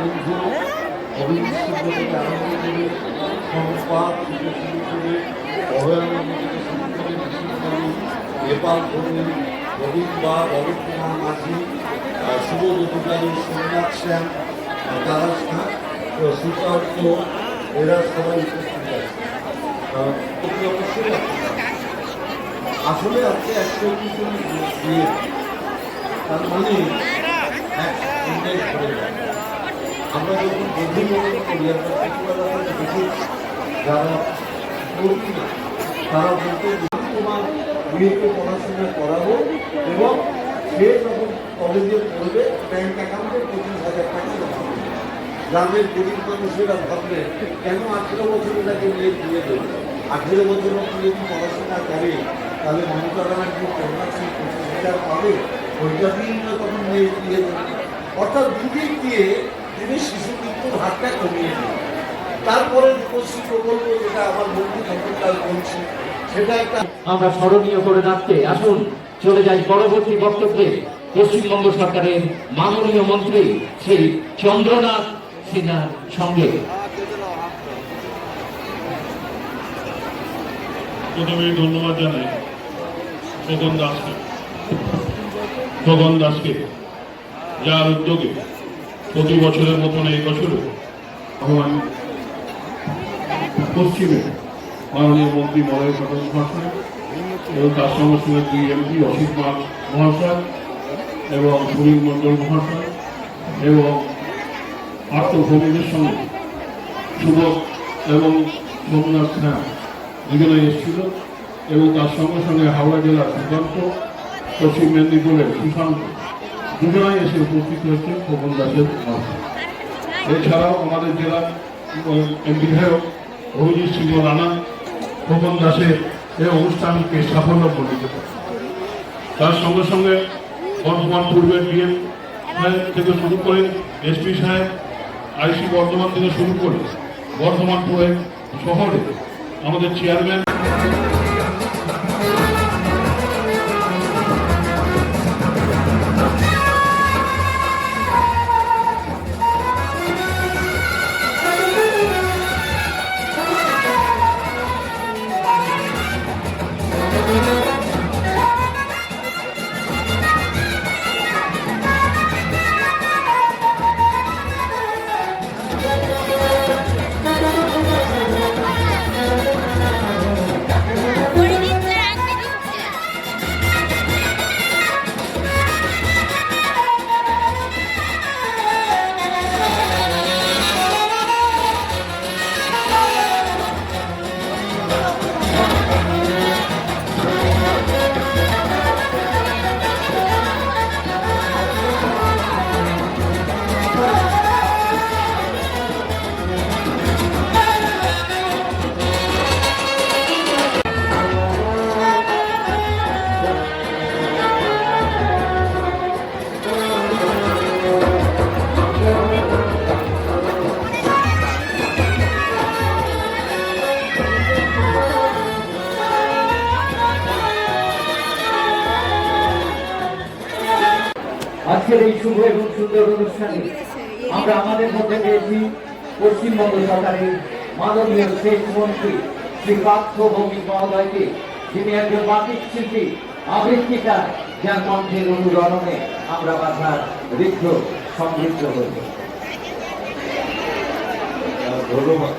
বন্ধু অভিজিৎ সিংহ থেকে আরম্ভ করে সংবাদ থেকে শুরু করে অভয়ানন্দ থেকে শুরু করে বিশেষভাবে নেপাল ভূমি গোবিন্দা অলোক কুমার মাঝি সুবোধ অধিকারী সোমনাথ শ্যাম তারাস খান সুচার্য এরা সবাই উপস্থিত আছে। অবশ্যই আসলে আজকে 121 জন দিয়ে তার মানে এক সন্দেশ করে যায়। আমরা যখন গভীর করি আমরা প্রতিবার দেখি যারা কর্মী না তারা বলতে তোমার মেয়েকে পড়াশোনা করাবো এবং সে যখন কলেজে পড়বে ব্যাংক অ্যাকাউন্টে 25,000 টাকা জমা করবে। গ্রামের গরিব মানুষেরা ভাবলে কেন 18 বছরে তাকে মেয়ে দিয়ে দেবে, 18 বছর যদি পড়াশোনা করে তাহলে মমতা ব্যানার্জি কন্যাশ্রী 25,000 পাবে, ওইটা দিয়েই না তখন মেয়ে দিয়ে দেবে। অর্থাৎ দুদিক দিয়ে তিনি শিশু মৃত্যুর হারটা কমিয়ে দেন। তারপরে রূপশ্রী প্রকল্প যেটা আমার বন্ধু সরকার বলছে সেটা একটা আমরা স্মরণীয় করে রাখতে আসুন চলে যাই পরবর্তী বক্তব্যে পশ্চিমবঙ্গ সরকারের মাননীয় মন্ত্রী শ্রী চন্দ্রনাথ সিনহার সঙ্গে। প্রথমে ধন্যবাদ জানাই খগন দাসকে যার উদ্যোগে প্রতি বছরের মতন এই বছরও ভগবান পশ্চিমে মাননীয় মন্ত্রী মলয় সদন মহাশয় এবং তার সঙ্গে সঙ্গে দুই এমপি অসিত মাল মহাশয় এবং সুনীল মণ্ডল মহাশয় এবং আত্মভূমিদের সঙ্গে সুবোধ এবং সোমনাথ শ্যাম দুজনে এসেছিল এবং তার সঙ্গে সঙ্গে হাওড়া জেলার সুকান্ত, পশ্চিম মেদিনীপুরের সুশান্ত দুজনাই এসে উপস্থিত হয়েছে খগন দাসের মাধ্যমে। এছাড়াও আমাদের জেলার বিধায়ক অভিজিৎ সিংহ রানা খগন দাসের এই অনুষ্ঠানকে সাফল্য বর্ণিত করে। তার সঙ্গে সঙ্গে বর্ধমান পূর্বের ডিএম থেকে শুরু করে এসপি সাহেব, আইসি বর্ধমান থেকে শুরু করে বর্ধমান শহরে আমাদের চেয়ারম্যান আজকের এই শুভ এবং সুন্দর অনুষ্ঠানে আমরা আমাদের মধ্যে পেয়েছি পশ্চিমবঙ্গ সরকারের মাননীয় শেষ মন্ত্রী শ্রী পার্থ ভৌমিক মহোদয়কে, যিনি একজন বাচিক শিল্পী, আবৃত্তিকা, যার কণ্ঠের অনুরণনে আমরা বাধার ঋদ্ধ সমৃদ্ধ হই। ধন্যবাদ।